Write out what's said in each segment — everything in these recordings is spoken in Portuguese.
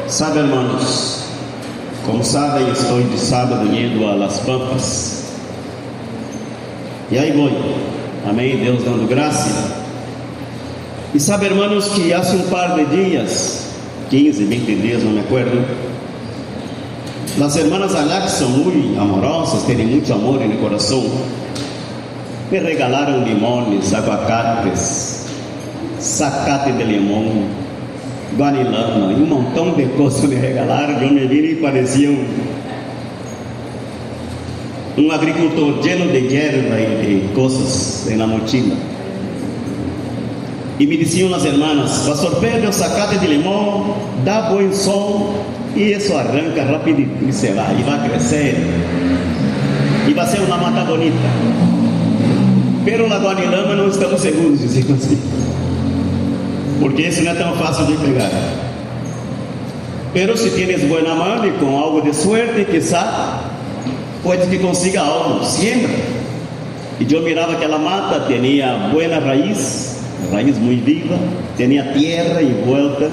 Sabe, hermanos, como sabem, estou de sábado indo a Las Pampas. E aí vou, amém, Deus dando graça. E sabe, hermanos, que há um par de dias, 15, 20 dias, não me acuerdo, as hermanas allá, que são muito amorosas, têm muito amor no coração, me regalaram limones, aguacates, zacate de limão, guanilama e um montão de coisas me regalaram. Eu me vi e parecia um agricultor lleno de hierba e de coisas na mochila. E me diziam as irmãs: pastor Pedro, o zacate de limão dá bom sol e isso arranca rapidinho e se vai, e vai crescer e vai ser uma mata bonita. Pero na guanilama não estamos seguros, diziam assim, porque isso não é tão fácil de pegar. Pero se tienes buena mano e com algo de suerte, quizá pode que consiga algo, siembra. E eu mirava aquela mata, tinha buena raiz muito viva, tinha terra em volta,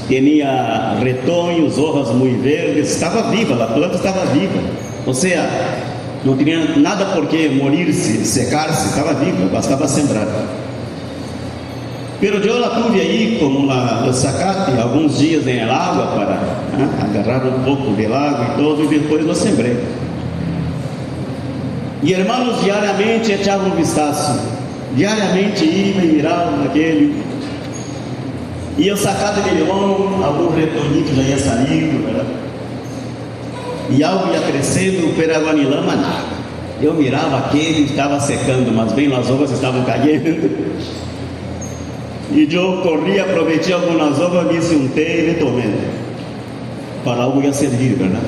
tinha retoños, hojas muito verdes, estava viva, a planta estava viva, ou seja, não tinha nada por que morir-se, secar-se, estava viva, bastava sembrar. Pero eu la tuve aí como o zacate, alguns dias em água para agarrar um pouco de água e todo, e depois lo sembrei. E irmãos, diariamente echavam um vistaço, diariamente iam e miravam aquele, e o zacate de limão, algum retoñito já ia saindo, verdade? E algo ia crescendo, pero a guanilama nada. Eu mirava aquele, estava secando, mas bem as uvas estavam caindo. E eu corri, aproveitei algumas uvas, me juntei e tomei. Para algo ia servir, verdade?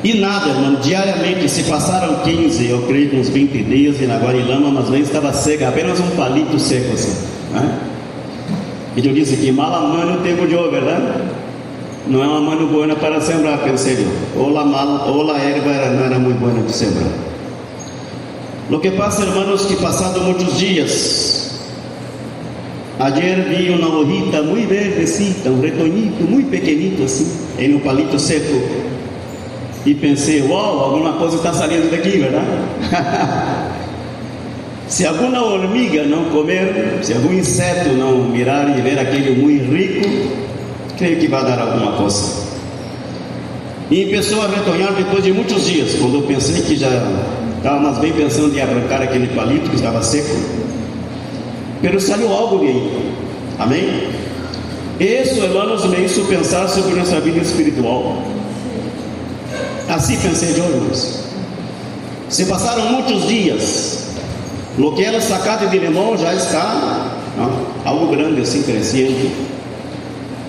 E nada, irmão, diariamente, se passaram 15, eu creio que uns 20 dias, e na guanilama, mas bem estava seca, apenas um palito seco assim, né? E eu disse que mala mano tenho eu, verdade? Não é uma mano boa para sembrar, pensei eu. Ou a erva não era muito boa de sembrar. O que passa, irmãos, que passado muitos dias, ayer vi uma hojita muito verdecita, um retoñito muito pequenito assim, em um palito seco, e pensei: uau, alguma coisa está saindo daqui, verdade? Se alguma hormiga não comer, se algum inseto não mirar e ver aquele muito rico, creio que vai dar alguma coisa. E começou a retonhar depois de muitos dias, quando eu pensei que já estava mais bem pensando em arrancar aquele palito que estava seco, pero saiu algo de aí, amém? Isso, irmãos, me hizo pensar sobre nossa vida espiritual. Assim pensei eu, irmãos. Se passaram muitos dias, o que era zacate de limão já está algo grande assim, crescendo.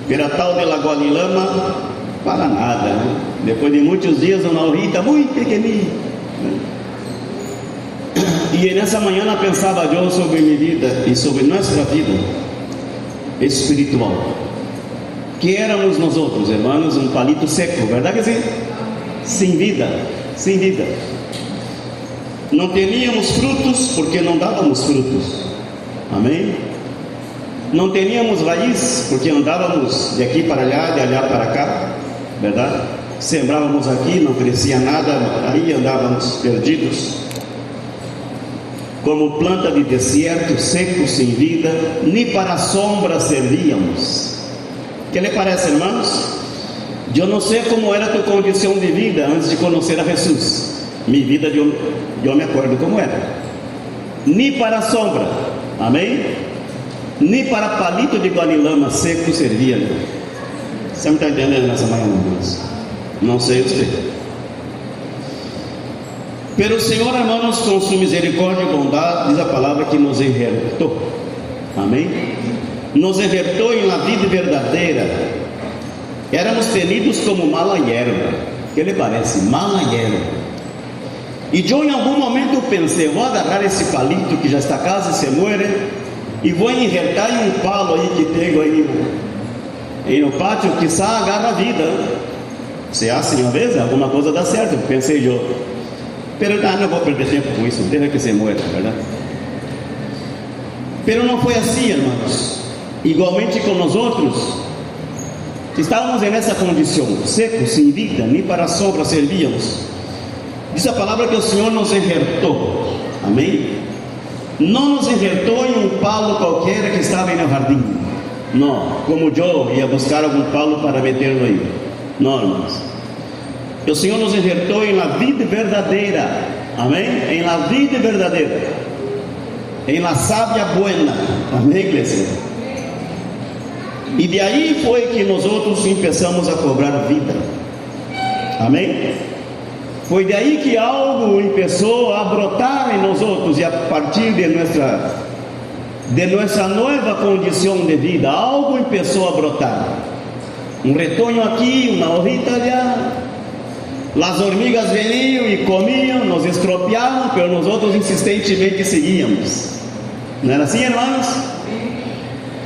Pela tal de la guanilama, para nada, né? Depois de muitos dias, uma hojita muito pequenininha, né? E nessa manhã pensava eu sobre minha vida e sobre nossa vida espiritual, que éramos nós outros, irmãos, um palito seco, verdade que sim? Sem vida, sem vida. Não teníamos frutos porque não dávamos frutos, amém? Não teníamos raiz porque andávamos de aqui para allá, de allá para cá, verdade? Sembrávamos aqui, não crescia nada, aí andávamos perdidos, como planta de deserto, seco, sem vida, nem para a sombra servíamos. Que lhe parece, irmãos? Eu não sei como era a tua condição de vida antes de conhecer a Jesus. Minha vida, eu me acordo como era. Nem para a sombra, amém? Nem para palito de guanilama seco servia. Você me está entendendo nessa manhã, irmãos? Não sei você. Pero o Senhor, irmãos, com sua misericórdia e bondade, diz a palavra que nos envertou, amém? Nos envertou em uma vida verdadeira. Éramos tenidos como mala hierba. Que lhe parece? Mala hierba. E eu em algum momento pensei: vou agarrar esse palito que já está quase se muere e vou envertar em um palo aí que tenho aí no pátio, que só agarra a vida. Se assim uma vez, alguma coisa dá certo, pensei eu. Pero não vou perder tempo com isso, deixa que se muera, verdade? Pero não foi assim, irmãos. Igualmente com nós outros, Estávamos nessa condição, secos, sem vida, nem para a sombra servíamos. Diz a palavra que o Senhor nos enxertou, amém? Não nos enxertou em um palo qualquer que estava no jardim, não, como eu ia buscar algum palo para meter-lo aí, não, irmãos. O Senhor nos enxertou em la vida verdadeira, amém? Em la vida verdadeira, em la savia buena, amém, igreja? E de aí foi que nós outros começamos a cobrar vida, amém? Foi daí que algo começou a brotar em nós outros, e a partir de nossa nova condição de vida, algo começou a brotar. Um retonho aqui, uma hojita allá. As hormigas veniam e comiam, nos estropiavam, mas nós outros insistentemente seguíamos. Não era assim, irmãos?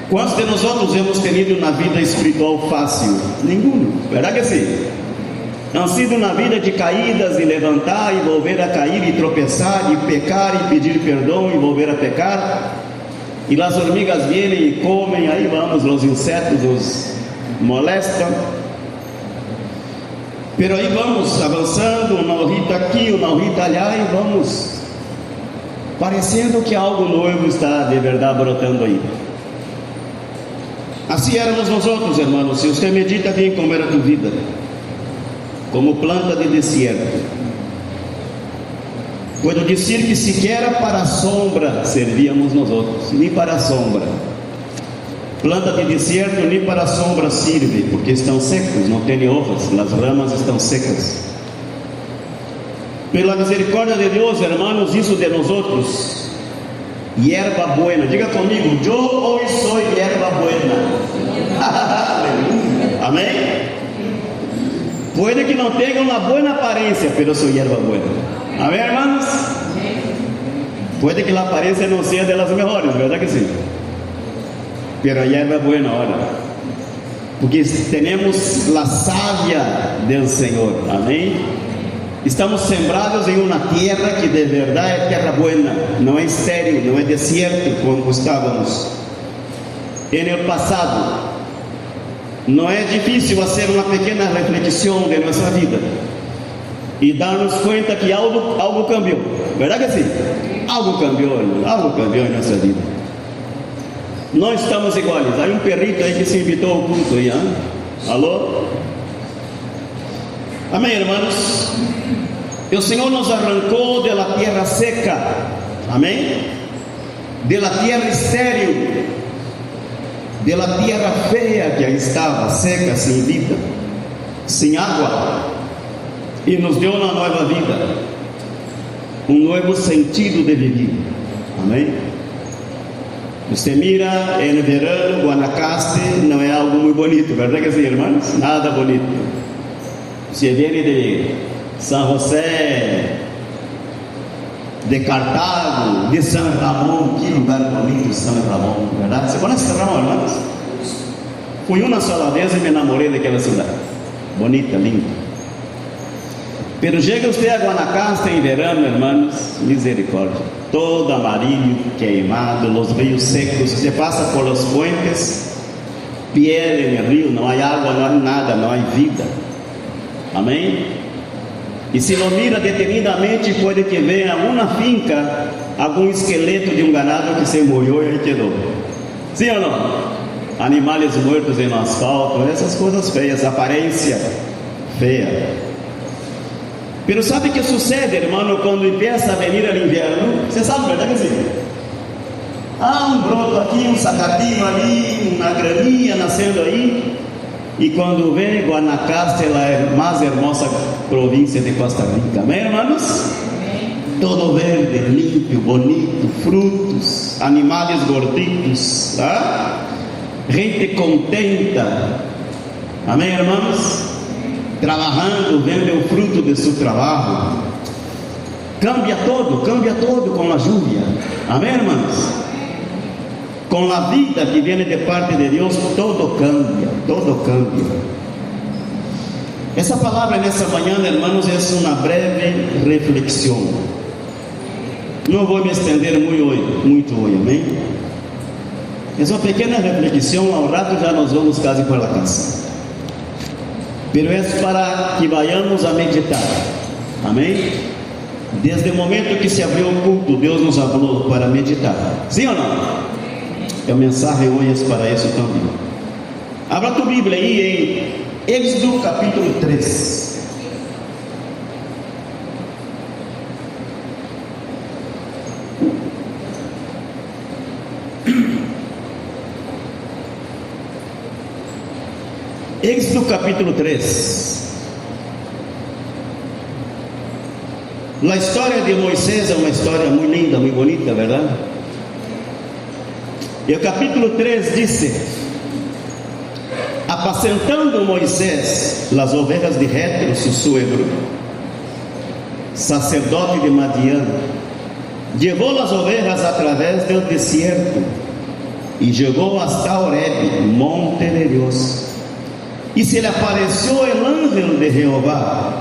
Quantos de nós outros hemos tenido na vida espiritual fácil? Nenhum, verdade que sim? Não sido na vida de caídas e levantar e volver a cair e tropeçar e pecar e pedir perdão e volver a pecar. E as hormigas vêm e comem, aí vamos, os insetos os molestam. Pero aí vamos avançando, uma hojita aqui, uma hojita allá, e vamos parecendo que algo novo está de verdade brotando aí. Assim éramos nós outros, irmãos. Se você medita bem como era a tua vida, como planta de deserto, puedo dizer que sequer para a sombra servíamos nós outros, nem para a sombra. Planta de deserto nem para a sombra serve, porque estão secos, não têm hojas, as ramas estão secas. Pela misericórdia de Deus, irmãos, isso de nós outros, hierba buena. Diga comigo, eu hoje sou hierba buena. Amém? Puede que não tenha uma boa aparência, pero sou hierba buena. Amém, irmãos? Puede que a aparência não seja das melhores, verdade que sim? Pero a hierba é buena ahora, porque temos a savia do Senhor, amém? Estamos sembrados em uma terra que de verdade é terra buena, não é estéril, não é deserto como estávamos no passado. Não é difícil fazer uma pequena reflexão de nossa vida e dar-nos conta que algo cambiou, verdade que sim? Algo cambiou em nossa vida. Não estamos iguais. Há um perrito aí que se invitou ao culto aí, hein? Alô? Amém, irmãos? O Senhor nos arrancou da terra seca, amém? Da terra estéril, da terra feia que aí estava, seca, sem vida, sem água, e nos deu uma nova vida, um novo sentido de viver, amém? Você mira no verão, Guanacaste não é algo muito bonito, verdade que sim, irmãos? Nada bonito. Você vem de São José, de Cartago, de São Ramon, que lugar bonito, São Ramon, verdade? Você conhece São Ramon, irmãos? Fui uma só vez e me enamorei daquela cidade, bonita, linda. Pero chega você a Guanacaste em verão, irmãos, misericórdia, todo amarillo, queimado, os rios secos, você passa por os puentes, piel no rio, não há água, não há nada, não há vida, amém? E se não mira detenidamente, pode que venha uma finca, algum esqueleto de um ganado que se morreu e aí quedou, sim ou não? Animais mortos no asfalto, essas coisas feias, aparência feia. Pero sabe o que sucede, irmão, quando empieza a venir o inverno? Você sabe, verdade que sim? Há um broto aqui, um sacatinho ali, uma graninha nascendo aí. E quando vem Guanacaste, ela é a mais hermosa província de Costa Rica. Amém, irmãos? Todo verde, limpo, bonito, frutos, animais gorditos, tá? Gente contenta. Amém, irmãos? Trabalhando, vendo o fruto de seu trabalho. Cambia todo com a lluvia. Amém, irmãos? Com a vida que vem de parte de Deus, todo cambia. Essa palavra nessa manhã, irmãos, é uma breve reflexão. Não vou me estender muito hoje, amém? É uma pequena reflexão, ao rato já nós vamos quase para a casa. pero é para que vayamos a meditar. Amém? Desde o momento que se abriu o culto, Deus nos falou para meditar. Sim ou não? A mensagem hoje é para isso também. Abra tua Bíblia aí em Êxodo capítulo 3. Êxodo capítulo 3. A história de Moisés é uma história muito linda, muito bonita, verdade? E o capítulo 3 diz: apacentando Moisés as ovelhas de Jetro, seu suegro, sacerdote de Madian, levou as ovelhas através do deserto e chegou hasta Horeb, monte de Deus. E se lhe apareceu o ángel de Jeová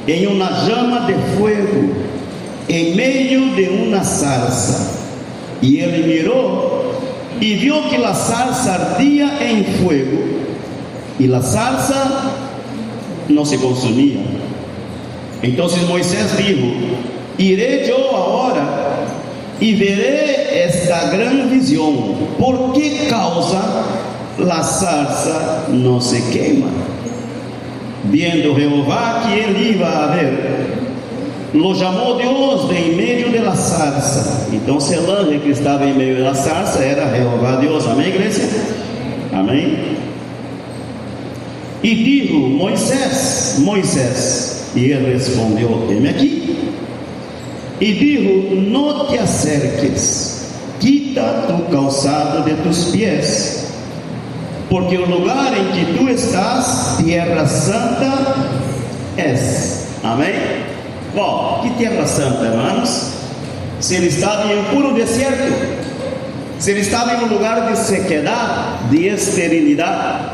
em uma llama de fogo, em meio de uma sarça. E ele mirou e viu que a sarça ardia em fogo, e a sarça não se consumia. Então Moisés disse: irei eu agora e verei esta grande visão, por que causa a sarça não se queima. Viendo Jeová que ele ia a ver, lo chamou Deus de em meio de la sarça. Então o anjo que estava em meio da sarça era Jeová Deus. Amém, igreja? Amém? E disse: Moisés, Moisés. E ele respondeu: eis-me aqui. E disse: não te acerques, quita tu calçado de tus pés, porque o lugar em que tu estás, terra santa és. Amém? Bom, que terra santa, irmãos? Se ele estava em um puro deserto, se ele estava em um lugar de sequidade, de esterilidade,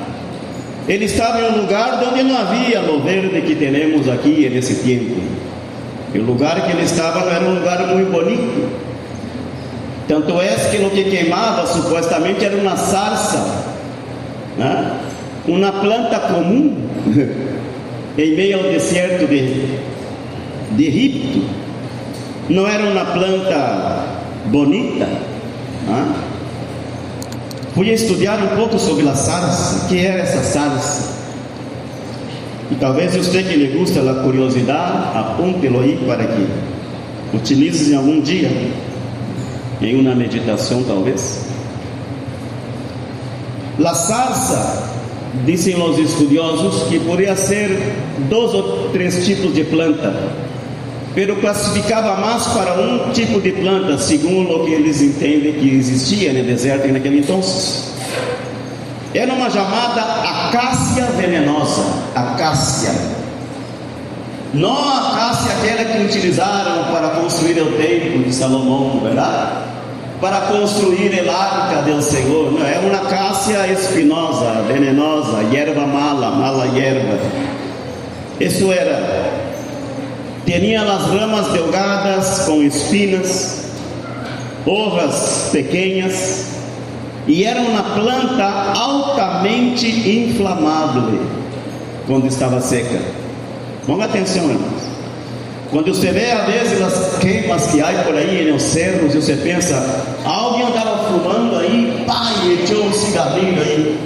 ele estava em um lugar onde não havia o verde que temos aqui nesse tempo. E o lugar que ele estava não era um lugar muito bonito. Tanto é que o que queimava supostamente era uma sarça, uma planta comum em meio ao deserto de Egipto. Não era uma planta bonita. Fui estudar um pouco sobre a sarça. O que era essa sarça? E talvez você que lhe gusta a curiosidade, aponte-lo aí para que utilize em algum dia, em uma meditação talvez. La sarça, dizem os estudiosos, que poderia ser 2 ou 3 tipos de planta, pero classificava mais para um tipo de planta, segundo o que eles entendem que existia no deserto naquele entonces. Era uma chamada acácia venenosa. Acácia, não a acácia aquela que utilizaram para construir o templo de Salomão, verdade? Para construir a arca do Senhor. Não, é uma acácia espinosa, venenosa, erva mala, mala erva. Isso era. Tinha as ramas delgadas com espinas, hojas pequenas, e era uma planta altamente inflamável quando estava seca. Ponga atenção, irmãos. Quando você vê às vezes as queimas que há por aí nos cerros, e você pensa, alguém andava fumando aí, pai, echou um cigarrinho aí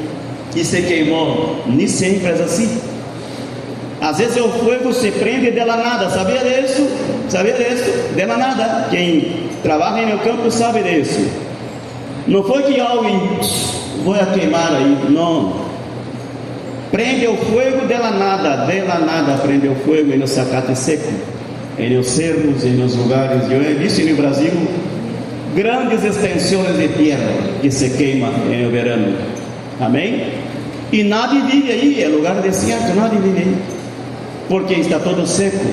e se queimou. Nem sempre é assim. Às vezes o fogo se prende de la nada. Sabia disso? Sabia disso? De la nada. Quem trabalha no campo sabe disso. Não foi que alguém vai queimar aí, não. Prende o fogo de la nada prende o fogo em no zacate seco, em nos cerros, em nos lugares. Eu he visto no Brasil grandes extensões de terra que se queima no verano. Amém? E nada vive aí, é lugar deserto, nada vive aí, porque está todo seco.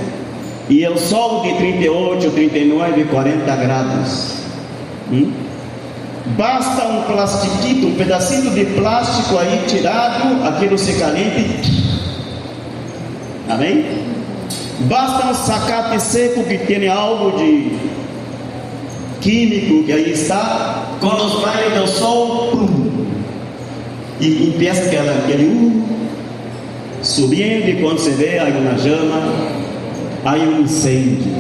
E o sol de 38, 39, 40 graus. Basta um plastiquito, um pedacinho de plástico aí tirado, aquilo se caliente. Amém? Basta um zacate seco que tem algo de químico que aí está, com os raios do sol, e empieza aquele subindo, e quando se vê, há uma chama, há um incêndio.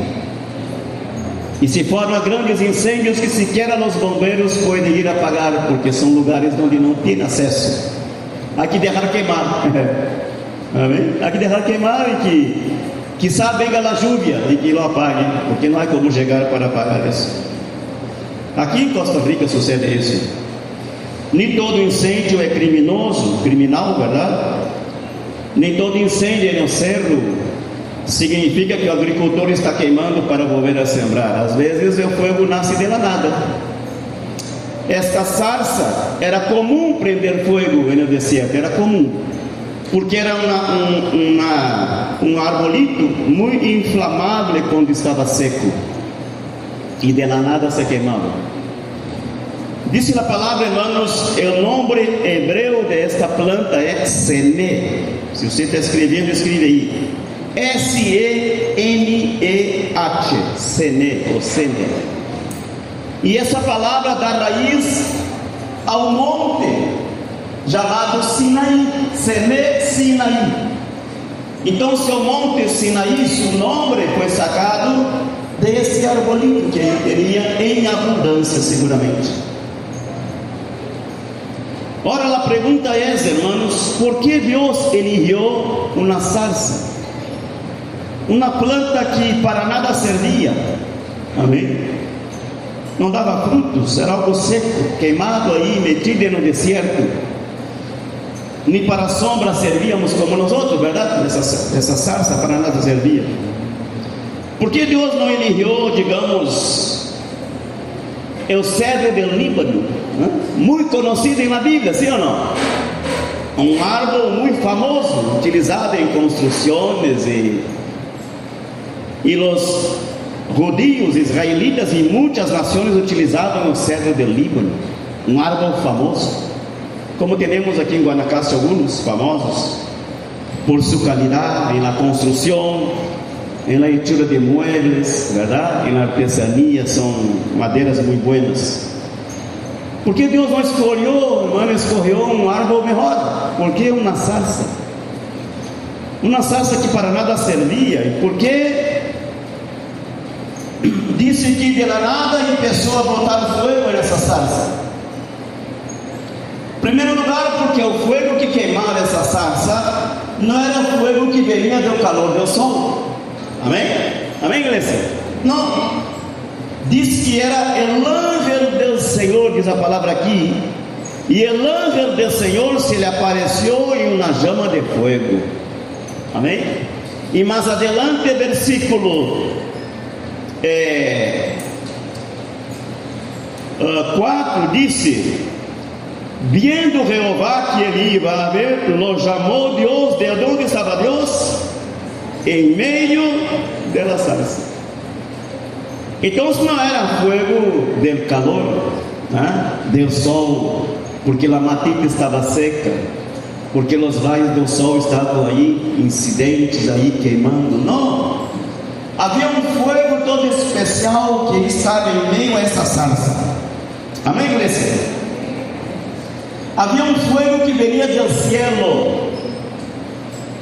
E se formam grandes incêndios que sequer os bombeiros podem ir apagar, porque são lugares onde não tem acesso. Há que deixar queimar. Amém? Há que deixar queimar e que sabe venga a lluvia e que lo apague, porque não há como chegar para apagar isso. Aqui em Costa Rica sucede isso. Nem todo incêndio é criminal, verdade? Nem todo incêndio no cerro significa que o agricultor está queimando para volver a sembrar. Às vezes o fogo nasce de la nada. Esta sarça era comum prender fogo no deserto, era comum, porque era um arbolito muito inflamável quando estava seco, e de la nada se queimava. Dice a palavra, hermanos, o nome hebreu de esta planta é sené. Se você está escrevendo, escreve aí S-E-N-E-H, sené ou sené. E essa palavra dá raiz ao monte chamado Sinaí, Sené Sinaí. Então, seu monte Sinaí, seu nome foi sacado desse arbolito que ele teria em abundância, seguramente. Ora, a pergunta é, hermanos, por que Deus eligió uma sarça? Uma planta que para nada servia, amém? Não dava frutos, era algo seco, queimado aí, metido no deserto. Nem para a sombra servíamos como nós outros, verdade? Essa sarça para nada servia. Por que Deus não eligió, digamos, o cedro do Líbano, muito conhecido na Bíblia, sim ou não? Um árvore muito famoso, utilizado em construções, e os judíos, israelitas e muitas nações utilizavam o cedro do Líbano, um árvore famoso, como temos aqui em Guanacaste alguns famosos por sua qualidade na construção, na hechura de muebles, verdade? Na artesania, são madeiras muito buenas. Por que Deus não escolheu, irmão, escolheu um árvore melhor? Por que uma sarça? Uma sarça que para nada servia. E por que disse que de la nada começou a botar fogo nessa sarça? Em primeiro lugar, porque o fogo que queimava essa sarça não era o fogo que vinha do calor do sol. Amém? Amém, igreja? Não. Diz que era o anjo do Senhor, diz a palavra aqui. E o anjo do Senhor se lhe apareceu em uma chama de fogo. Amém? E mais adelante, versículo 4 disse: viendo Jehová que ele ia a ver, lo chamou Deus. De onde estava Deus? Em meio da sarça. Então não era fogo do calor, do sol, porque a matita estava seca, porque os raios do sol estavam aí, incidentes aí queimando. Não, havia um fogo todo especial que estava em meio a essa sarça. Amém, igreja? Havia um fogo que vinha do céu,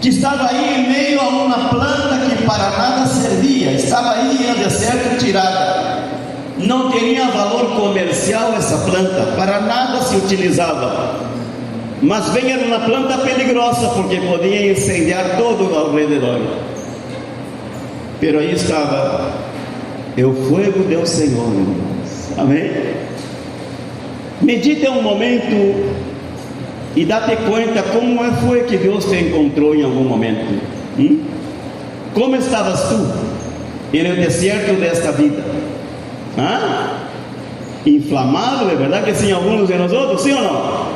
que estava aí em meio a uma planta que para nada servia, estava aí no deserto tirada, não tinha valor comercial essa planta, para nada se utilizava, mas vinha uma planta peligrosa, porque podia incendiar todo ao redor. Pero aí estava o fogo do Senhor, irmãos. Amém? Medite um momento e dá-te conta como foi que Deus te encontrou em algum momento. Como estavas tu no deserto desta vida? Inflamado, é verdade que sim, alguns de nós outros, sim ou não?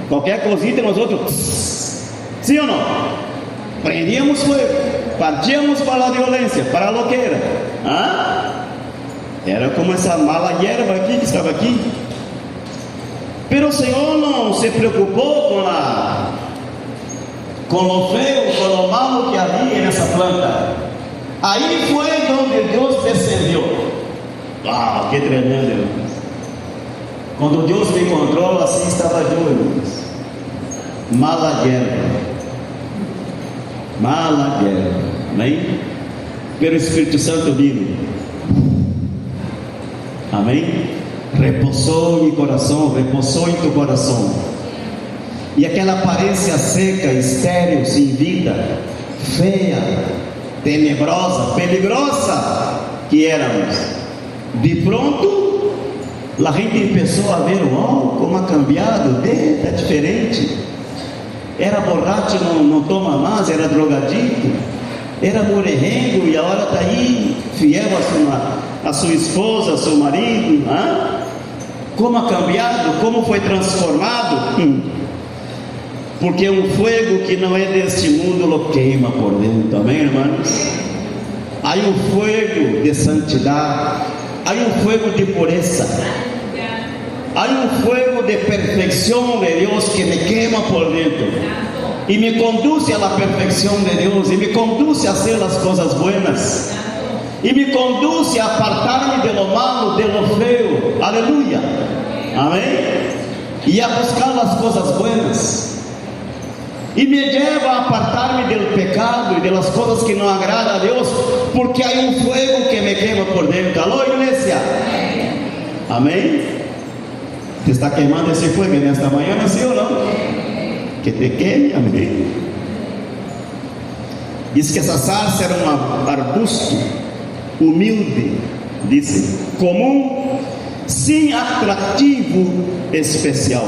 Qualquer coisita nós outros, sim ou não? Prendíamos fogo, partíamos para a violência, para a louqueira. Era como essa mala hierba aqui que estava aqui. Pero o Senhor não se preocupou com o feio, com o mal que havia nessa planta. Aí foi onde Deus descendeu. Uau, que tremendo, irmãos. Quando Deus me encontrou, assim estava eu, irmãos. Mala hierba. mala guerra, amém? Pelo Espírito Santo vivo, amém? Repousou em meu coração, repousou em teu coração. E aquela aparência seca, estéril, sem vida, feia, tenebrosa, peligrosa que éramos, de pronto a gente começou a ver, uau, como ha cambiado, está diferente. Era borracho, não toma mais, era drogadito, era morrengo e agora está aí, fiel a sua esposa, a seu marido. Como ha cambiado, como foi transformado. Porque um fogo que não é deste mundo lo queima por dentro, amém, irmãos? Há um fogo de santidade, há um fogo de pureza, há um fogo de perfeição de Deus que me queima por dentro e me conduz à perfeição de Deus, e me conduz a fazer as coisas buenas, e me conduz a apartar-me de lo malo, de lo feo, aleluia, amém? E a buscar as coisas buenas, e me leva a apartar-me do pecado e das coisas que não agradam a Deus, porque há um fogo que me queima por dentro. Alô, igreja? Amém? Te está queimando esse fogo nesta manhã, não, sim ou não? Que te queime, amém? Diz que essa sarça era um arbusto humilde, disse, comum, sem atrativo especial.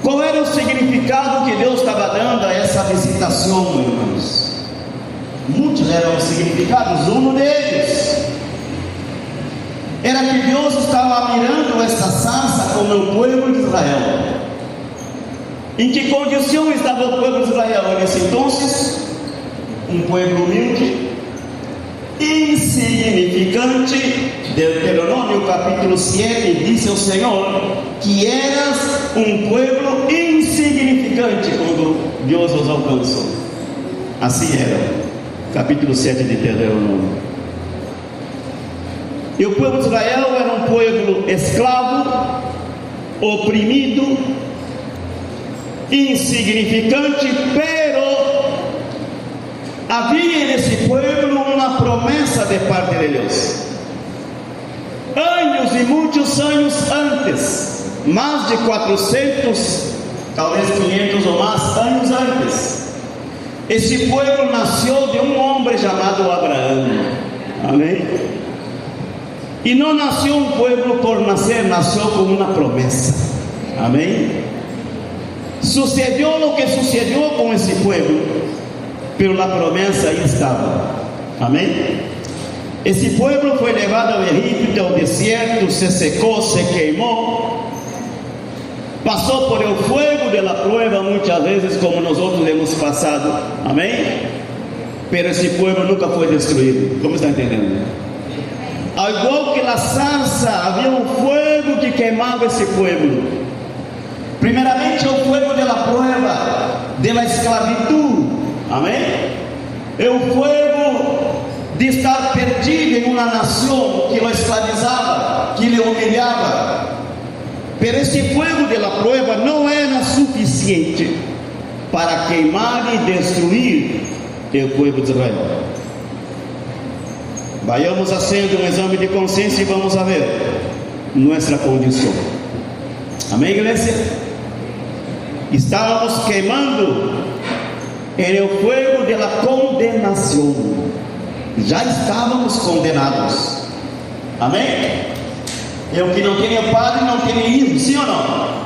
Qual era o significado que Deus estava dando a essa visitação, irmãos? Muitos eram os significados. Um deles era que Deus estava mirando essa sarça como o povo de Israel. Em que condição estava o povo de Israel nesse entonces? Um povo humilde, insignificante. Deuteronômio capítulo 7 diz o Senhor que eras um povo insignificante quando Deus os alcançou. Assim era, capítulo 7 de Deuteronômio. E o povo de Israel era um povo escravo, oprimido, insignificante, pero havia nesse povo uma promessa de parte de Deus. Anos e muitos anos antes, mais de 400, talvez 500 ou mais anos antes, esse povo nasceu de um homem chamado Abraão, amém? E não nasceu um povo por nascer, nasceu com uma promessa, amém? Sucedeu o que sucedeu com esse povo, pela promessa aí estava, amém? Esse povo foi levado ao Egito, ao deserto, se secou, se queimou, passou por el fuego de la prueba muitas vezes, como nós outros hemos passado, amém? Pero esse povo nunca foi destruído. Como está entendendo? Ao igual que a sarça, havia um fogo que queimava esse povo. Primeiramente o fogo de la prueba, de la esclavitud, amém? É o fogo de estar perdido em uma nação que o escravizava, que lhe humilhava. Pero esse fogo de la prueba não era suficiente para queimar e destruir o povo de Israel. Vayamos fazendo um exame de consciência e vamos a ver nossa condição. Amém, igreja? Estávamos queimando em o fogo de la condenação. Já estávamos condenados, amém? Eu que não tenho padre, não tenho hijo, sim ou não?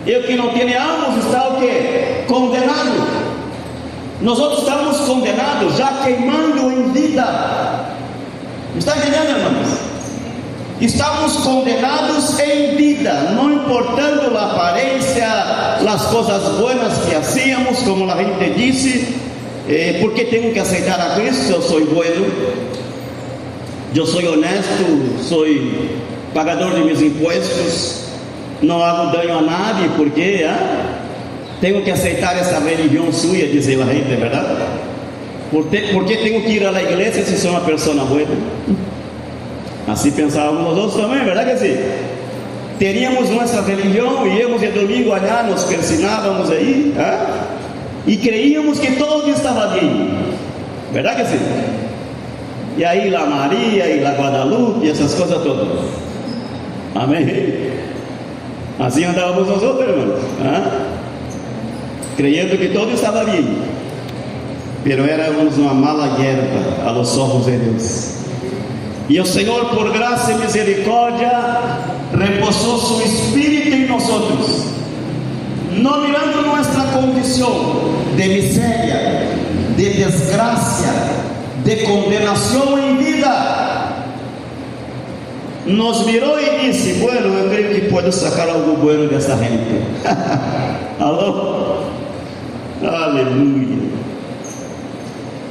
Eu que não tenho ambos, está o quê? Condenado. Nós outros estamos condenados, já queimando em vida. Está entendendo, irmãos? Estamos condenados em vida, não importando a aparência, as coisas boas que hacíamos, como a gente disse. Porque tenho que aceitar a Cristo. Eu sou bueno, eu sou honesto, sou pagador de meus impostos, não hago dano a nadie, porque tenho que aceitar essa religião sua, diz a gente, é verdade? Porque tenho que ir à igreja se sou uma pessoa boa? Assim pensávamos nós outros também, é verdade que sim? Teríamos nossa religião e íamos de domingo allá, nos persinávamos aí, e creíamos que todo estava bem, verdade que sim? E aí lá Maria, e lá Guadalupe, essas coisas todas, amém? Assim andávamos nós outros, irmãos, creyendo que todo estava bem, pero éramos uma mala hierba a los ojos de Deus. E o Senhor, por graça e misericórdia, reposou su Espírito em nós, não mirando nossa condição de miséria, de desgraça, de condenação em vida. Nos mirou e disse: bueno, eu creio que pode sacar algo bueno dessa gente. Alô? Aleluia.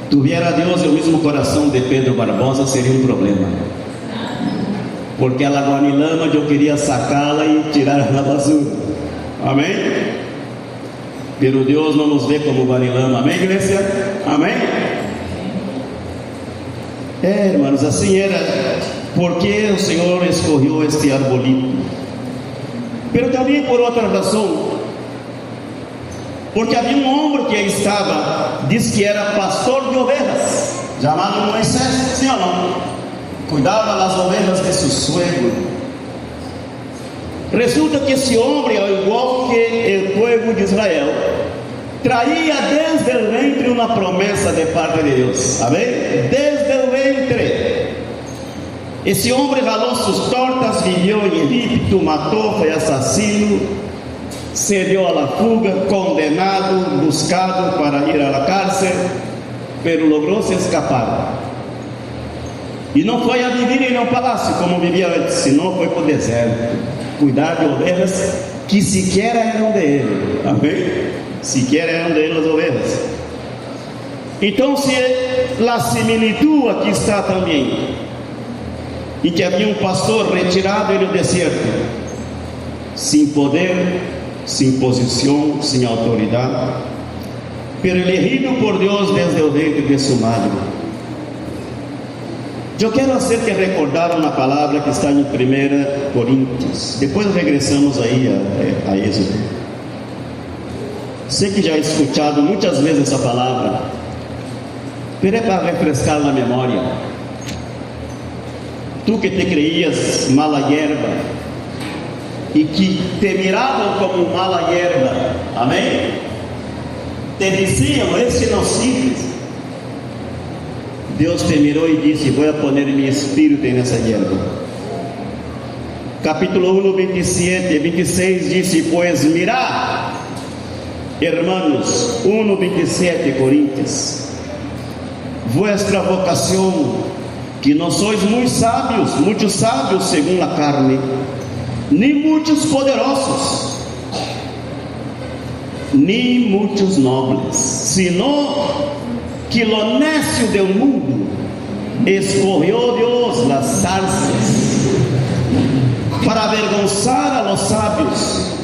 Tuviera Deus o mesmo coração de Pedro Barbosa, seria um problema, porque a Lagoanilama eu queria sacá-la e tirá-la na basura, amém? Pero Deus não nos vê como Guanilama, amém, igreja? Amém? Irmãos, assim era, porque o Senhor escolheu este arbolito, pero também por outra razão, porque havia um homem que aí estava, diz que era pastor de ovelhas, chamado Moisés, sim ou não? Cuidava das ovelhas de seu suegro. Resulta que esse homem, ao igual que o povo de Israel, traía desde o ventre uma promessa de parte de Deus, amém? Desde o ventre. Esse homem ralou suas tortas, viveu em Egipto, matou, foi assassino, se deu à fuga, condenado, buscado para ir à cárcel, pero logrou se escapar. E não foi a viver em um palácio como vivia antes, senão foi para o deserto, cuidar de ovelhas que sequer eram de ele, amém? Sequer eram de ele as ovelhas. Então, se a similitud aqui está também, e que havia um pastor retirado no deserto, sem poder, sem posição, sem autoridade, pero elegido por Deus desde o ventre de sua madre. Eu quero hacerte recordar uma palavra que está em 1 Coríntios, depois regressamos aí a Êxodo. Sei que já he escutado muitas vezes essa palavra, pero é para refrescar na memória. Tu que te creias mala hierba, e que te miravam como mala hierba, amém? Te diziam: este não sirve. Deus te mirou e disse: vou a poner meu espírito nessa hierba. Capítulo 1, 27 e 26 disse: pois mirá, hermanos, 1, 27 Coríntios, vuestra vocação, que não sois muitos sábios segundo a carne, nem muitos poderosos, nem muitos nobres, sino que lo necio del mundo escogió Dios las zarzas para avergonzar a los sabios,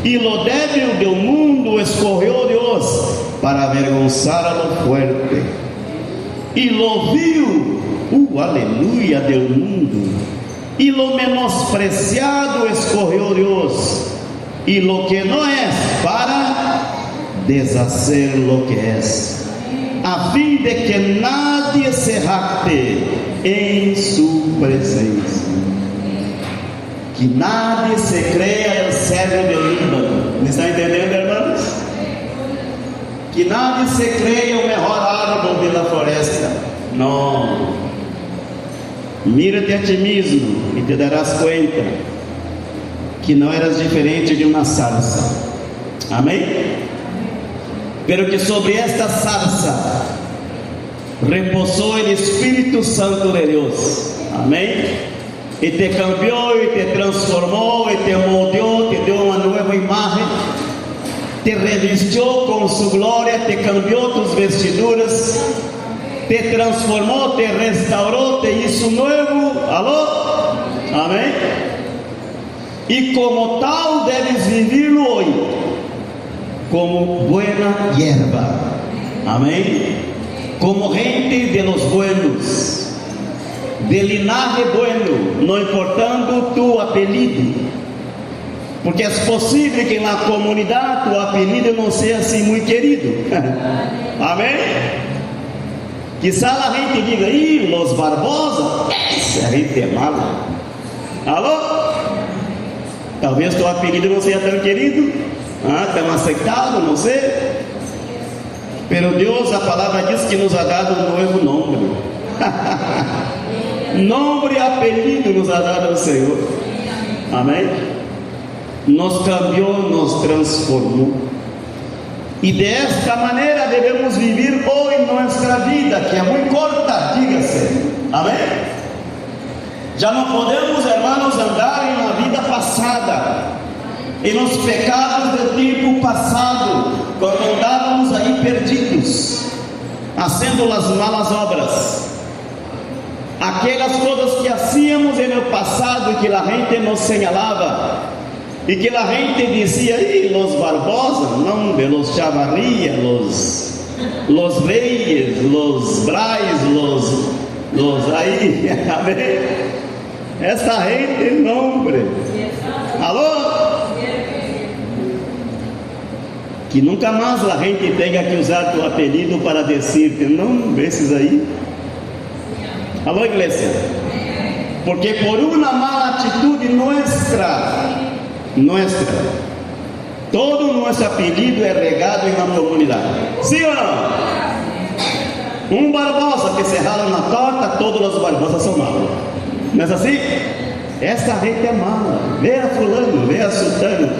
y lo débil del mundo escogió Dios para avergonzar a lo fuerte, y lo vil, aleluya, del mundo, y lo menospreciado escogió Dios, y lo que no es, para deshacer lo que es, a fim de que nadie se jacte em sua presença. Que nadie se creia el cedro del Líbano. ¿Me está entendendo, irmãos? Que nadie se creia o melhor árbol da floresta. Não. Mira-te a ti mesmo e te darás conta que não eras diferente de uma sarça. Amém? Pero que sobre esta zarza reposou o Espírito Santo de Deus, amém? E te cambiou, e te transformou, e te moldeou, te deu uma nova imagem, te revestiu com sua glória, te cambiou tus vestiduras, te transformou, te restaurou, te hizo novo, alô? Amém? E como tal deves viver-lo hoje, como buena hierba, amém? Como gente de los buenos, de linaje bueno, não importando tu apelido, Porque é possível que na comunidade o apelido não seja assim muito querido. Amém? Quizá a gente diga, Los Barbosa, essa gente é mala. Alô? Talvez teu apelido não seja tão querido, tão aceitado, não sei. Pero Deus, a palavra diz que nos ha dado um novo nome. Nome e apelido nos ha dado o Senhor. Amém? Nos cambiou, nos transformou. E desta maneira devemos viver hoje nossa vida, que é muito corta, diga-se. Amém? Já não podemos, irmãos, andar na vida passada, e nos pecados do tempo passado, quando andávamos aí perdidos, fazendo as malas obras, aquelas coisas que hacíamos no passado, que a gente nos señalava, e que a gente dizia, Los Barbosa, não, Los Chavarria, Los Reyes, Los Brais, Los aí, amém? Essa gente, nombre. Alô? Que nunca mais a gente tenha que usar teu apelido para dizer, não, esses aí. Alô, igreja? Porque por uma mala atitude nossa, todo nosso apelido é regado na comunidade. Sim ou não? Um Barbosa que se rala na torta, todos os Barbosas são malos. Não é assim? Essa gente é mala. Vê a fulano, vê a sultano.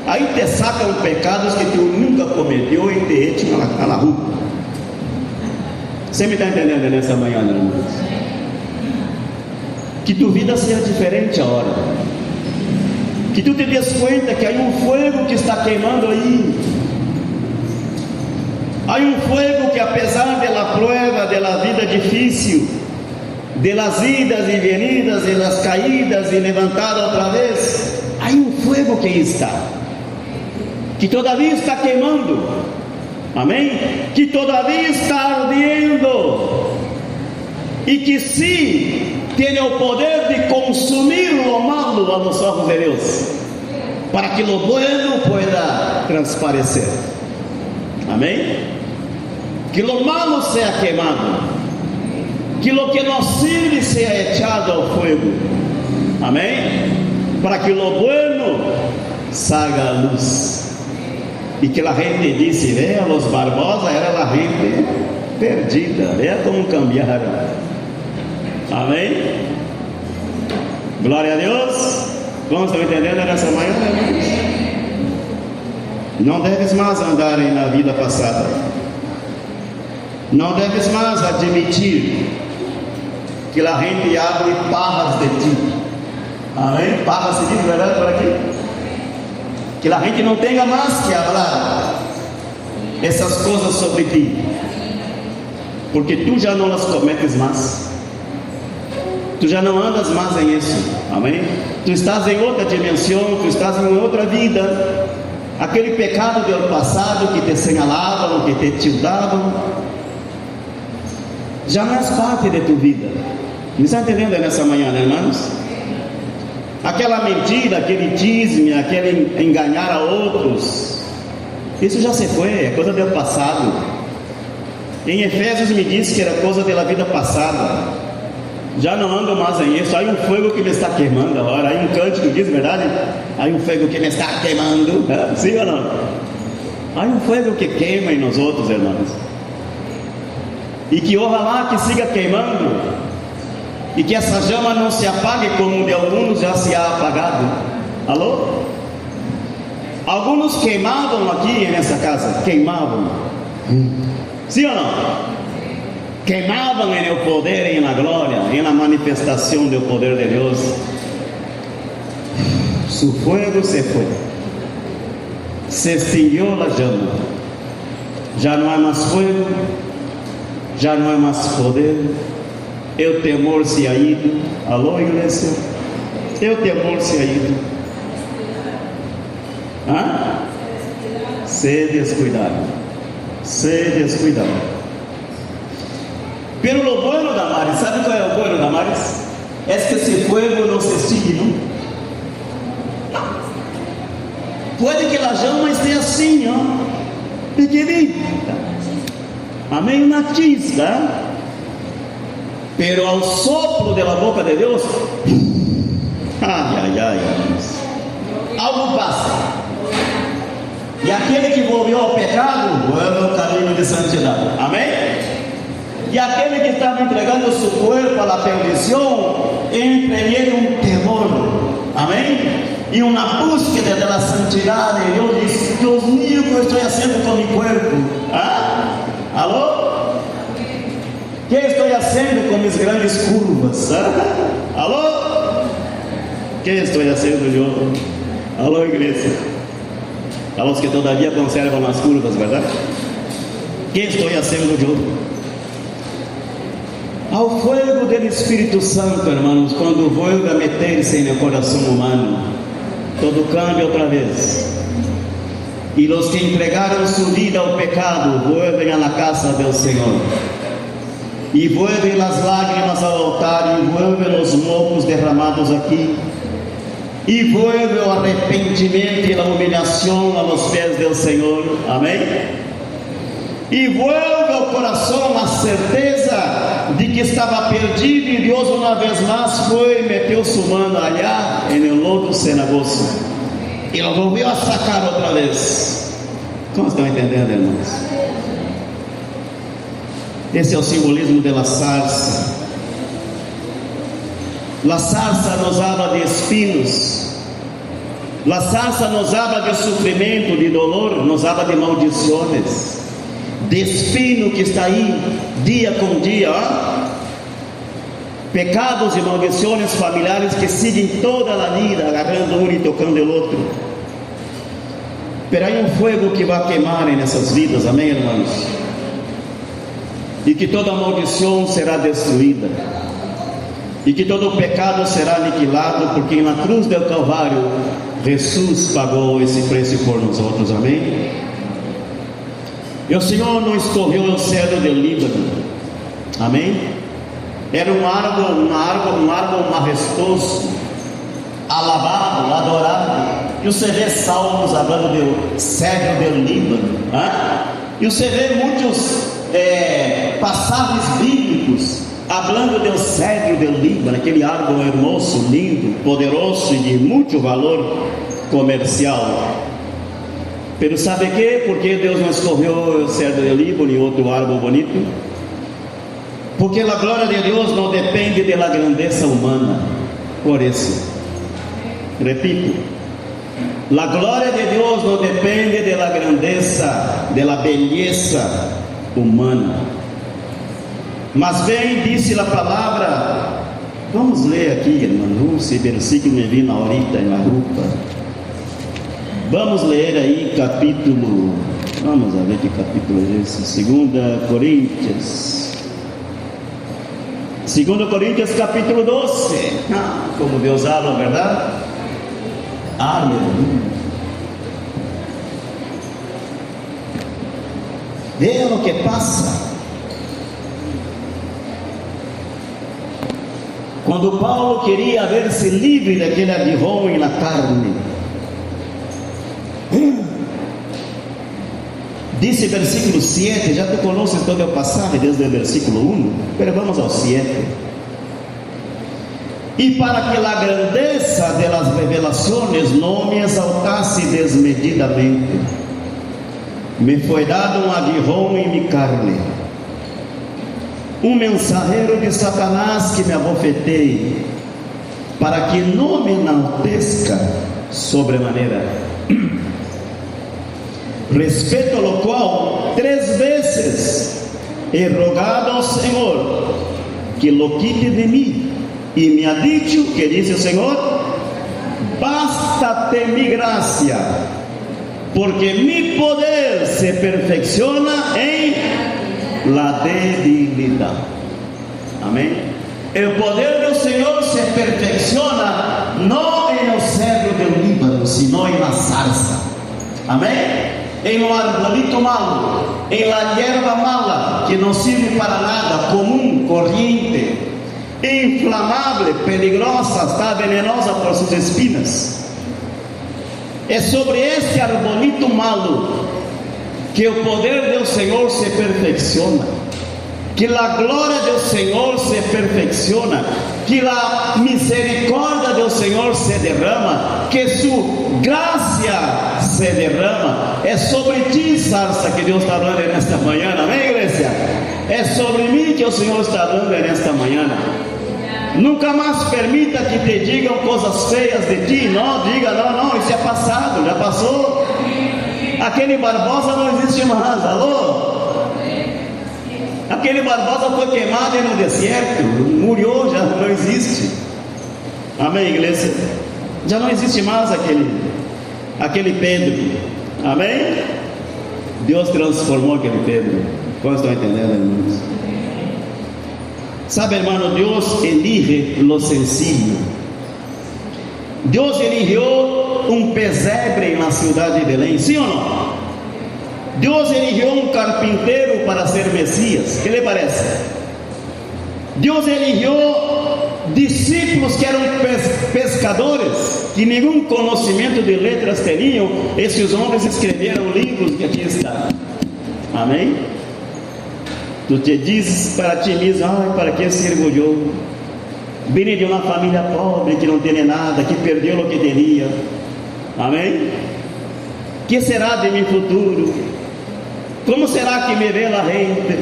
Aí te sacam pecados que tu nunca cometeu e te echam na rua. Você me está entendendo nessa manhã, irmãos? Que tua vida seja diferente agora. Que tu te des conta que há um fogo que está queimando aí. Há um fogo que, apesar da prova, da vida difícil, das idas e venidas, e das caídas e levantada outra vez, há um fogo que está, que todavia está queimando. Amém? Que todavia está ardendo, e que sim tem o poder de consumir o malo a los ojos de Deus, para que o bueno pueda transparecer. Amém? Que o malo seja queimado, que o que nos sirve seja echado ao fogo. Amém? Para que o bueno salga a luz, e que a gente disse, vea, Los Barbosa era a gente perdida, vea como cambiaram. Amém? Glória a Deus. Vamos estar entendendo nessa manhã, irmãos? Não deves mais andar na vida passada. Não deves mais admitir que a gente abre parras de ti. Amém? Parras se diz, verdade, por aqui? Que a gente não tenha mais que falar essas coisas sobre ti, porque tu já não as cometes mais. Tu já não andas mais em isso. Amém? Tu estás em outra dimensão, tu estás em outra vida. Aquele pecado do passado que te señalavam, que te tildavam, já não é parte de tua vida. Me está entendendo nessa manhã, né, irmãos? Aquela mentira, aquele tisme, aquele enganar a outros, isso já se foi, é coisa do passado. Em Efésios me diz que era coisa da vida passada. Já não ando mais em isso. Há um fogo que me está queimando agora. Há um cântico diz, verdade? Há um fogo que me está queimando. Sim ou não? Há um fogo que queima em nós outros, irmãos. E que ojalá que siga queimando, e que essa chama não se apague como de alguns já se há apagado. Alô? Alguns queimavam aqui nessa casa. Queimavam. Sim ou não? Queimavam no poder e na glória, e na manifestação do poder de Deus. Su fuego se foi, se extinguiu a chama. Já não há mais fogo, já não há mais poder. O temor se ha ido. Alô, igreja? O temor se ha ido. Se descuidado. Se descuidado. Pero lo bueno, Damares, ¿sabe qual é o bueno, Damares? É que esse fogo não se extingue, não? Puede que a llama esteja assim, ó, pequenita, amém, uma chispa, pero ao sopro da boca de Deus, algo passa. E aquele que volveu ao pecado, volve ao caminho de santidade, amém? E aquele que estava entregando seu corpo à perdição, entra em ele temor, amém? E uma búsqueda da santidade. Eu disse: Deus mío, o que eu estou fazendo com meu corpo? Alô? O que estou fazendo com minhas grandes curvas? Alô? O que estou fazendo eu? Alô, igreja? A los que todavía conservam as curvas, verdade? O que estou fazendo eu? Ao fogo do Espírito Santo, irmãos, quando vuelve a meter-se no coração humano, todo cambia outra vez. E os que entregaram sua vida ao pecado, vuelven a la casa do Senhor. E vuelven as lágrimas ao altar, e vuelven os mocos derramados aqui. E vuelve o arrependimento e a humilhação aos pés do Senhor, amém? E vuelve ao coração a certeza de que estava perdido, e Deus uma vez mais foi e meteu sua mão allá no lodo cenagoso e lo volvió a sacar outra vez. Como estão entendendo, irmãos? Esse é o simbolismo da sarça. A sarça nos habla de espinhos, a sarça nos habla de sofrimento, de dolor, nos habla de maldições, de espinho que está aí dia com dia, pecados e maldições familiares que seguem toda a vida, agarrando um e tocando o outro. Pero há fogo que vai queimar nessas vidas, amém, irmãos? E que toda maldição será destruída, e que todo pecado será aniquilado, porque na cruz do Calvário Jesus pagou esse preço por nós outros, amém? E o Senhor não escorreu o cedro do Líbano, amém? Era um árbol majestoso, alabado, adorado. E você vê salmos falando do cedro do Líbano, e você vê muitos passagens bíblicos falando do cedro do Líbano, aquele árbol hermoso, lindo, poderoso e de muito valor comercial. Pero sabe que? Por que Deus não escorreu o cedro do Líbano e outro árbol bonito? Porque a glória de Deus não depende da grandeza humana. Por isso, repito, a glória de Deus não depende da grandeza, da beleza humana. Mas bem disse a palavra. Vamos ler aqui, irmão, esse versículo me vem ahorita na roupa. Vamos ler aí capítulo, vamos ver que capítulo é esse, 2 Coríntios capítulo 12, como Deus habla, verdade? Aleluia. Veja o que passa. Quando Paulo queria ver-se livre daquele aguijón na carne, disse versículo 7, já tu conheces todo o passado desde o versículo 1, mas vamos ao 7. E para que a grandeza das revelações não me exaltasse desmedidamente, me foi dado aguijón em minha carne, mensageiro de Satanás que me abofeteie, para que não me enalteça sobremaneira. Respeito lo qual 3 vezes he rogado ao Senhor que lo quite de mim, e me ha dicho, que dice o Senhor: basta-te mi gracia, porque mi poder se perfecciona em la debilidade. Amém? O poder do Senhor se perfecciona não em o cedro do Líbano, sino em la zarza. Amém? Em um arbolito malo, em la hierba mala, que não serve para nada, comum, corriente, inflamável, peligrosa, está venenosa por suas espinas. É sobre este arbolito malo que o poder do Senhor se perfecciona, que a glória do Senhor se perfecciona, que a misericórdia do Senhor se derrama, que sua graça se derrama. É sobre ti, sarça, que Deus está falando nesta manhã, amém, igreja? É sobre mim que o Senhor está falando nesta manhã. Nunca mais permita que te digam coisas feias de ti. Não, diga, não, isso é passado, já passou. Aquele Barbosa não existe mais, alô? Aquele Barbosa foi queimado no deserto, morreu, já não existe. Amém, igreja? Já não existe mais aquele Pedro. Amém? Deus transformou aquele Pedro. Quantos estão entendendo, irmãos? Sabe, irmão, Deus elige lo sencillo. Deus eligiu um pesebre na cidade de Belém, sim ou não? Deus eligiu um carpinteiro para ser Messias. Que lhe parece? Deus eligiu discípulos que eram pescadores, que nenhum conhecimento de letras teriam. Esses homens escreveram livros que aqui estão. Amém? Tu te dizes para ti mesmo: ai, para que sirvo eu? Vim de uma família pobre que não tem nada, que perdeu o que teria. Amém? Que será de meu futuro? Como será que me vê a gente?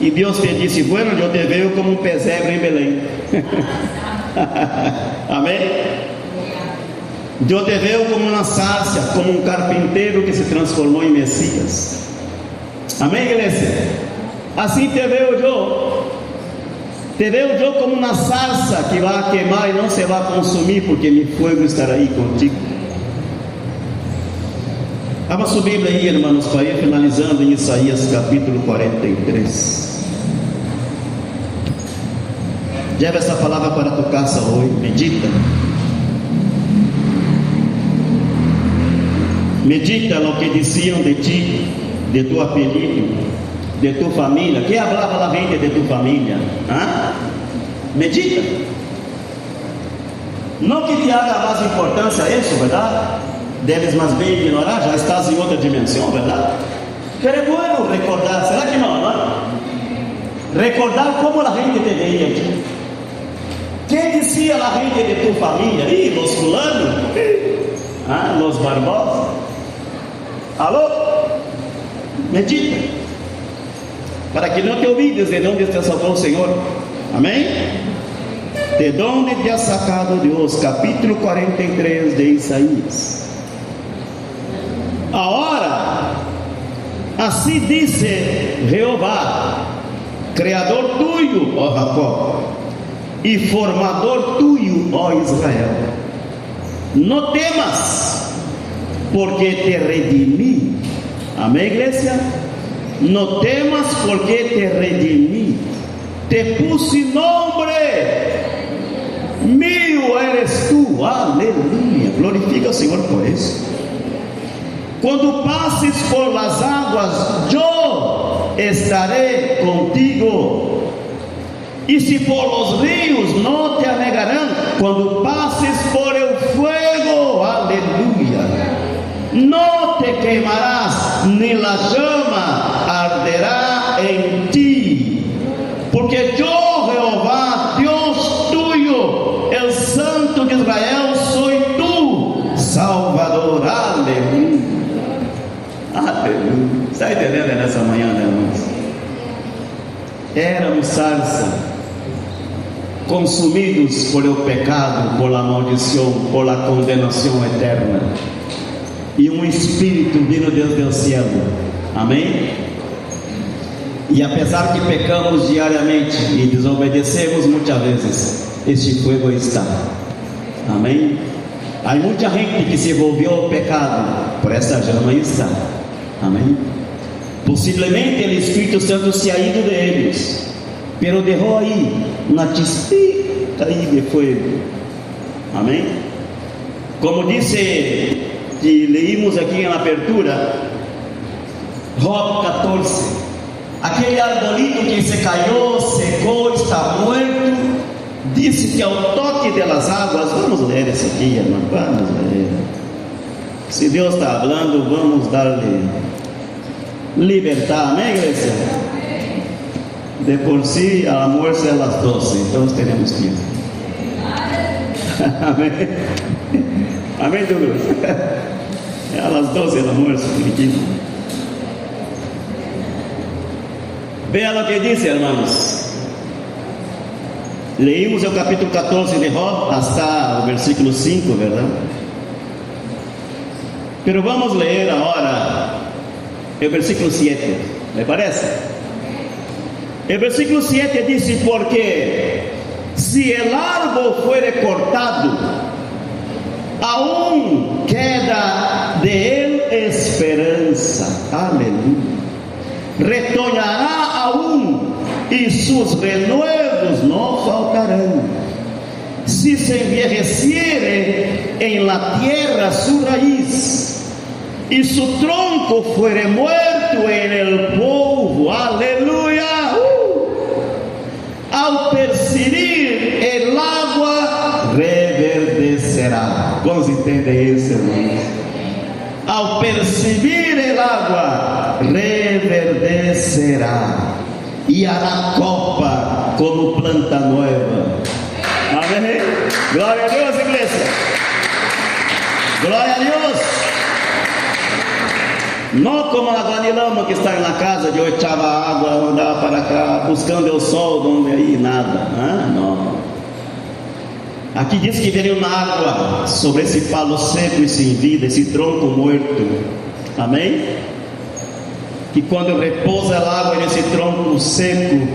E Deus te disse: bueno, eu te vejo como um pesebre em Belém. Amém? Eu te vejo como uma sarça, como um carpinteiro que se transformou em Messias. Amém, igreja? Assim te vejo eu. Te vejo eu como uma sarça que vai queimar e não se vai consumir, porque meu fogo estará aí contigo. Abra sua Bíblia aí, irmãos, para ir finalizando em Isaías capítulo 43. Leva essa palavra para tua casa hoje, medita. Medita no que diziam de ti, de tu apelido, de tua família. Quem falava da gente de tua família? Medita. Não que te haga mais importância isso, verdade? Deves mais bem ignorar, já estás em outra dimensão, verdade? Pero é bueno recordar, será que não, Recordar como a gente te veia aqui. Quem dizia a gente de tua família? Los fulano? Los Barbosa? Alô? Medita, para que não te olvides de onde te salvou o Senhor. Amém? De onde te ha sacado Deus, capítulo 43 de Isaías. Ahora, assim disse Jeová, Criador tuyo, ó Jacob, e formador tuyo, ó Israel: não temas, porque te redimi. Amém, igreja? Não temas, porque te redimi, te puse nome, meu eres tu. Aleluia, glorifica o Senhor por isso. Quando passes por las águas, eu estarei contigo, e se por los rios não te anegarão. Quando passes por el fuego, aleluia, não te queimarás, nem la llama arderá em ti, porque eu, Jeová, Deus tuyo, el Santo de Israel, sou tu Salvador. Aleluia, aleluia. Está entendendo nessa manhã, né, irmãos? Éramos sarça, consumidos por el pecado, por la maldição, por la condenação eterna, e um Espírito vindo desde o céu. Amém? E apesar que pecamos diariamente e desobedecemos muitas vezes, este fogo está. Amém? Há muita gente que se envolveu ao pecado, por essa chama está. Amém? Possivelmente o Espírito Santo se ha ido deles, pero deixou aí uma chispita aí de fogo. Amém? Como disse, que leímos aqui na abertura, Job 14, aquele arbolito que se caiu, secou, está morto, disse que ao toque das águas, vamos ler isso aqui, irmão, vamos ler. Se Deus está falando, vamos dar-lhe libertar, amém, igreja? De por si, a almoço é às 12, então teremos que ir. Amém? Amém, Douglas? É às 12 o almoço, pequeno. Veja o que diz, irmãos. Leímos o capítulo 14 de Job, hasta o versículo 5, verdade? Pero vamos ler agora o versículo 7, ¿me parece? El versículo 7 dice: porque si el árbol fuere cortado, aún queda de él esperanza. Aleluya. Retornará aún y sus renuevos no faltarán. Si se envejeciere en la tierra su raíz y su tronco fuere muerto en el polvo, aleluya, al percibir el agua reverdecerá. ¿Cómo se entiende eso, hermanos? Al percibir el agua reverdecerá y hará copa como planta nueva. Amém? Glória a Deus, igreja. Glória a Deus. Não como a Guanilama que está na casa, de hoje echava água, andava para cá, buscando o sol, onde aí nada. Não. Aqui diz que veio na água sobre esse palo seco e sem vida, esse tronco morto. Amém? Que quando repousa a água nesse tronco seco,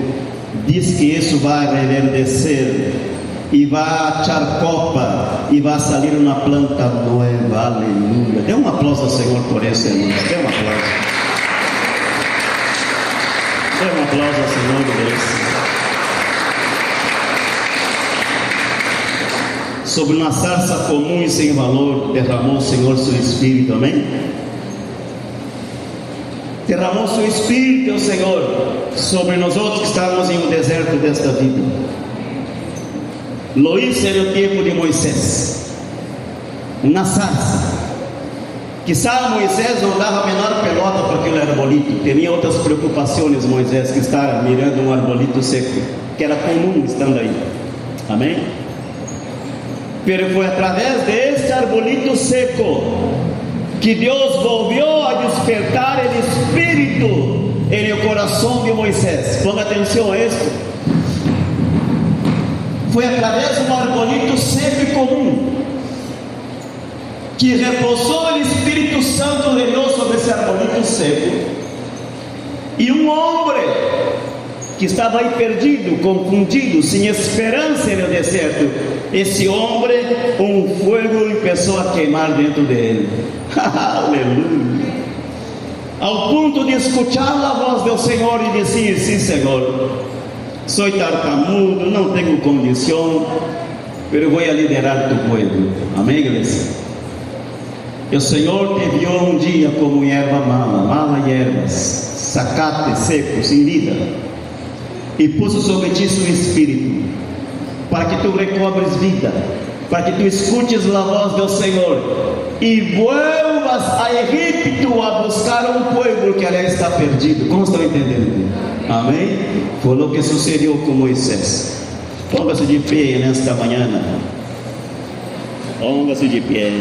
diz que isso vai reverdecer e vai echar copa e vai sair uma planta nova. Aleluia. Dê um aplauso ao Senhor por isso, irmãos. Dê um aplauso. Dê um aplauso ao Senhor por isso. Sobre uma sarça comum e sem valor, derramou o Senhor seu Espírito, amém? Derramou seu Espírito, o Senhor, sobre nós outros que estamos em um deserto desta vida. Lo hizo en el tiempo de Moisés, uma sarça. Quizá Moisés não dava a menor pelota para aquele arbolito, tinha outras preocupações, Moisés, que estava mirando um arbolito seco, que era comum estando aí, amém? Pero foi através deste arbolito seco que Deus volvió a despertar o Espírito en el coração de Moisés. Ponga atenção a isso. Foi através de um arbolito seco e comum que repousou o Espírito Santo de Deus sobre esse arbolito seco, e um homem que estava aí perdido, confundido, sem esperança no deserto, esse homem, um fogo começou a queimar dentro dele. Aleluia. Ao ponto de escutar a voz do Senhor e dizer: sim, Senhor, sou tartamudo, não tenho condição, mas vou liderar tu povo. Amém, igreja? E o Senhor te enviou um dia como erva mala e ervas, sacate seco, sem vida, e pôs sobre ti seu Espírito, para que tu recobres vida, para que tu escutes a voz do Senhor e vuelvas a Egipto a buscar um povo que ali está perdido. Como estão entendendo? Amém? Foi o que sucedeu com Moisés. Ponga-se de pé nesta manhã. Ponga-se de pé.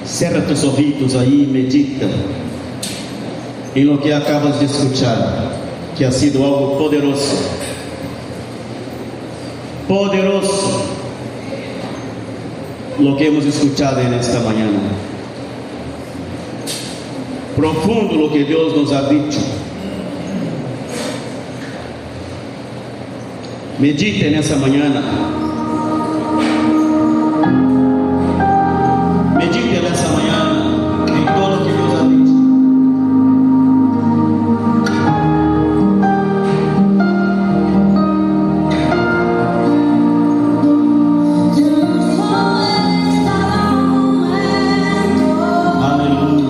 Cerra teus ouvidos aí e medita em lo que acabas de escutar, que ha sido algo poderoso. Poderoso lo que hemos escuchado en esta mañana. Profundo lo que Dios nos ha dicho. Medite nessa mañana. Medite nessa mañana em todo lo que Deus ha dicho. Aleluia.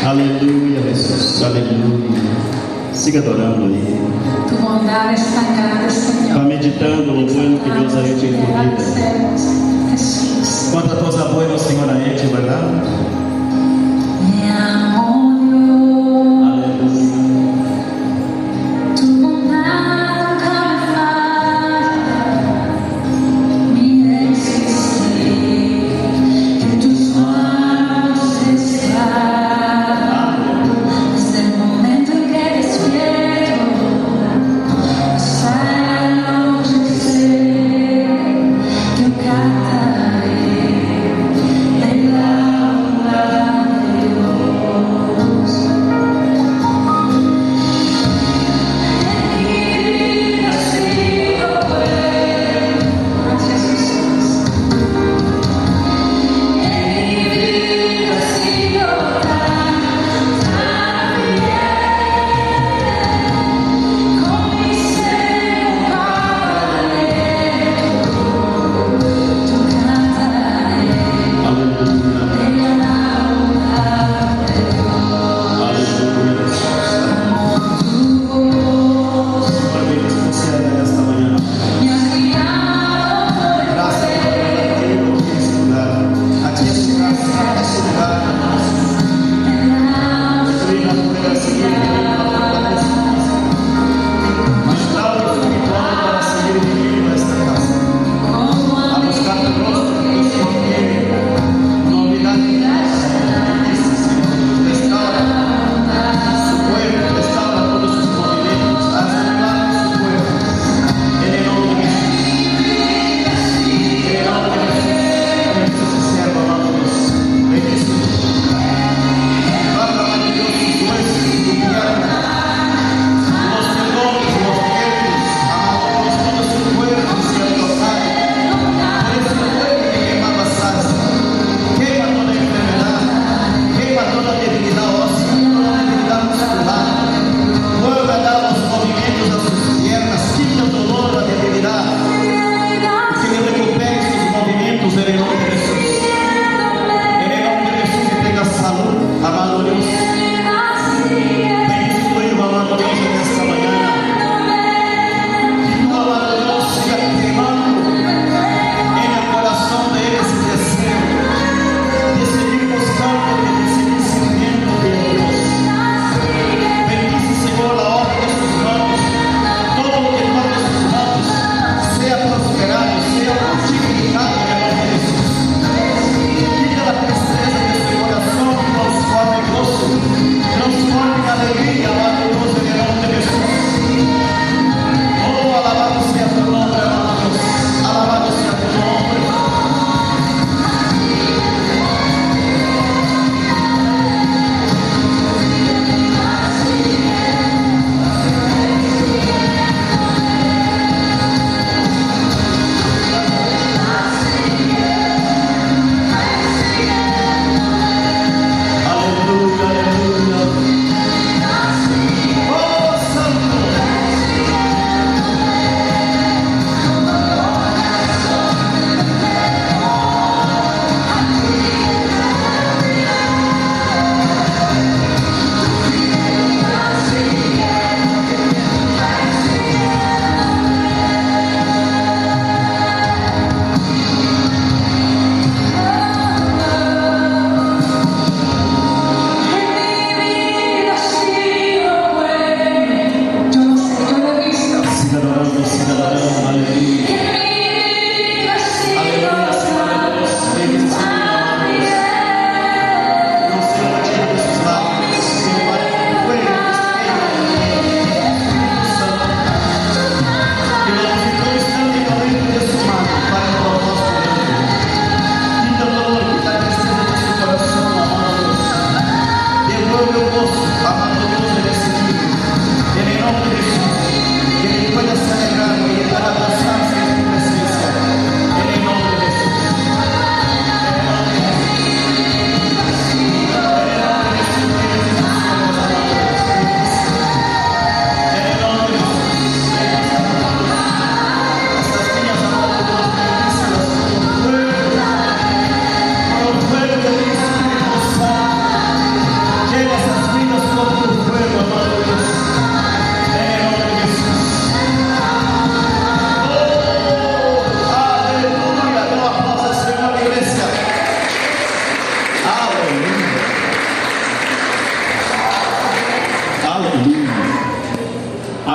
Aleluia, Jesus. Aleluia. Siga adorando aí. Tu bondade está cada Senhor. Está meditando, louvando que Deus a gente em tua vida. Jesus. Quanta coisa boa no Senhor a gente, verdade? Mi amor. Cantaré,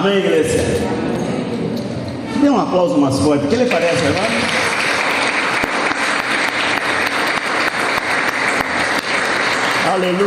Amém, igreja? Dê um aplauso mais forte. O que ele parece agora? Aleluia.